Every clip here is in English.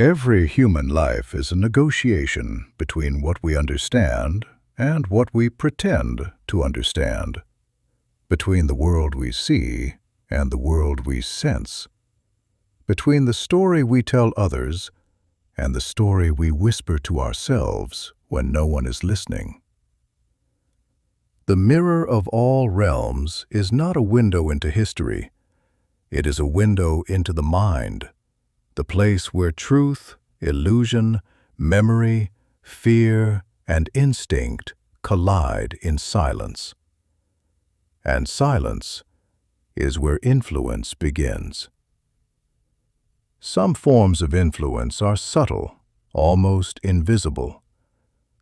Every human life is a negotiation between what we understand and what we pretend to understand, between the world we see and the world we sense, between the story we tell others and the story we whisper to ourselves when no one is listening. The mirror of all realms is not a window into history. It is a window into the mind, the place where truth, illusion, memory, fear, and instinct collide in silence. And silence is where influence begins. Some forms of influence are subtle, almost invisible,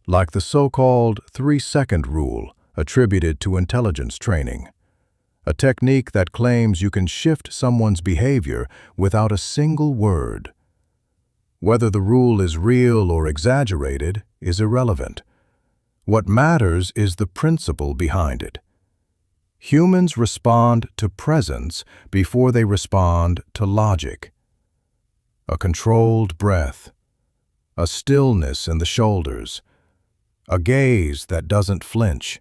like the so-called 3-second rule attributed to intelligence training, a technique that claims you can shift someone's behavior without a single word. Whether the rule is real or exaggerated is irrelevant. What matters is the principle behind it. Humans respond to presence before they respond to logic. A controlled breath, a stillness in the shoulders, a gaze that doesn't flinch.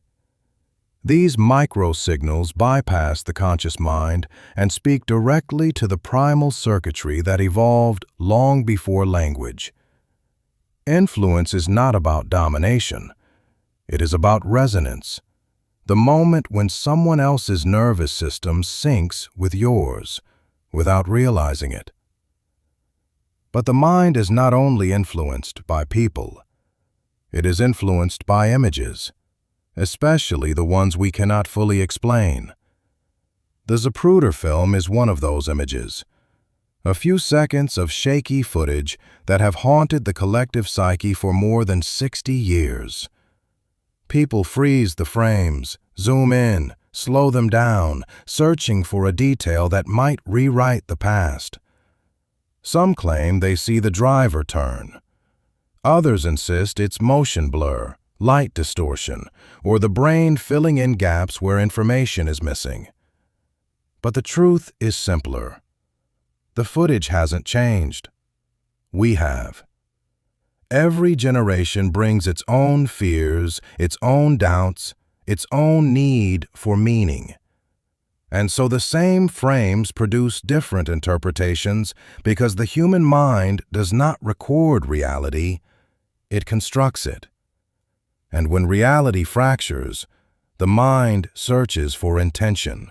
These micro-signals bypass the conscious mind and speak directly to the primal circuitry that evolved long before language. Influence is not about domination. It is about resonance, the moment when someone else's nervous system syncs with yours without realizing it. But the mind is not only influenced by people. It is influenced by images, especially the ones we cannot fully explain. The Zapruder film is one of those images, a few seconds of shaky footage that have haunted the collective psyche for more than 60 years. People freeze the frames, zoom in, slow them down, searching for a detail that might rewrite the past. Some claim they see the driver turn. Others insist it's motion blur, light distortion, or the brain filling in gaps where information is missing. But the truth is simpler. The footage hasn't changed. We have. Every generation brings its own fears, its own doubts, its own need for meaning. And so the same frames produce different interpretations because the human mind does not record reality, it constructs it. And when reality fractures, the mind searches for intention.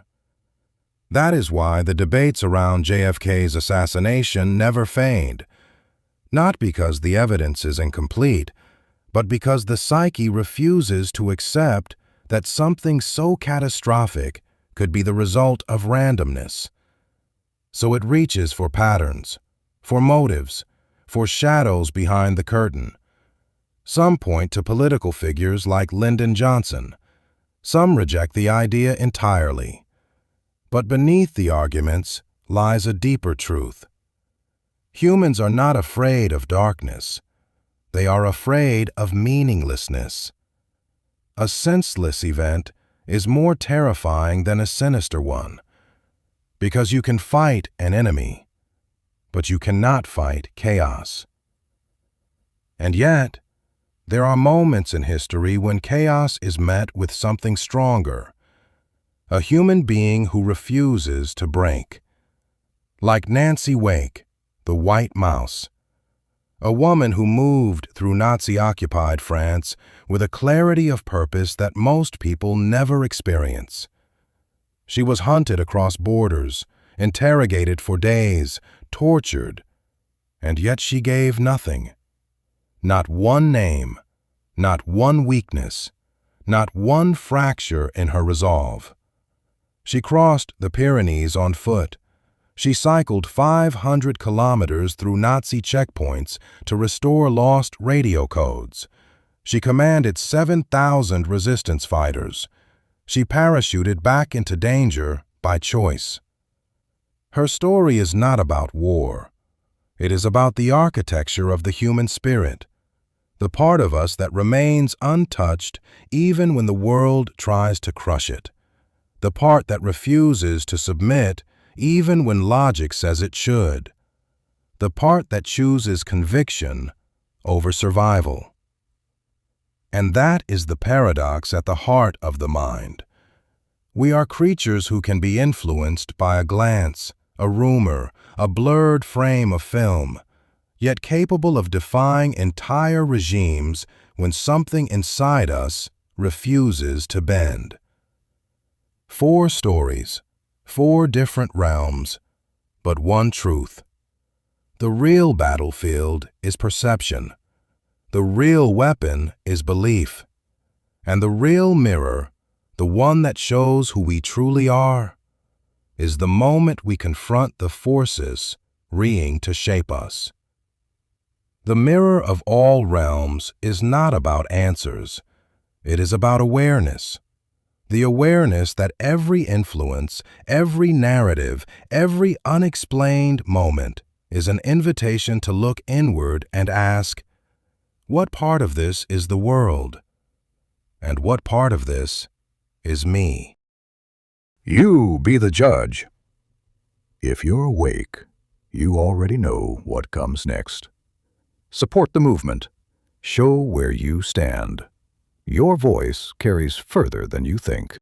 That is why the debates around JFK's assassination never fade, not because the evidence is incomplete, but because the psyche refuses to accept that something so catastrophic could be the result of randomness. So it reaches for patterns, for motives, for shadows behind the curtain. Some point to political figures like Lyndon Johnson. Some reject the idea entirely. But beneath the arguments lies a deeper truth. Humans are not afraid of darkness. They are afraid of meaninglessness. A senseless event is more terrifying than a sinister one, because you can fight an enemy, but you cannot fight chaos. And yet, there are moments in history when chaos is met with something stronger, a human being who refuses to break. Like Nancy Wake, the White Mouse, a woman who moved through Nazi-occupied France with a clarity of purpose that most people never experience. She was hunted across borders, interrogated for days, tortured, and yet she gave nothing. Not one name, not one weakness, not one fracture in her resolve. She crossed the Pyrenees on foot. She cycled 500 kilometers through Nazi checkpoints to restore lost radio codes. She commanded 7,000 resistance fighters. She parachuted back into danger by choice. Her story is not about war. It is about the architecture of the human spirit, the part of us that remains untouched even when the world tries to crush it, the part that refuses to submit even when logic says it should, the part that chooses conviction over survival. And that is the paradox at the heart of the mind. We are creatures who can be influenced by a glance, a rumor, a blurred frame of film, yet capable of defying entire regimes when something inside us refuses to bend. 4 stories, 4 different realms, but one truth. The real battlefield is perception. The real weapon is belief. And the real mirror, the one that shows who we truly are, is the moment we confront the forces reeing to shape us. The mirror of all realms is not about answers. It is about awareness. The awareness that every influence, every narrative, every unexplained moment is an invitation to look inward and ask, what part of this is the world? And what part of this is me? You be the judge. If you're awake, you already know what comes next. Support the movement. Show where you stand. Your voice carries further than you think.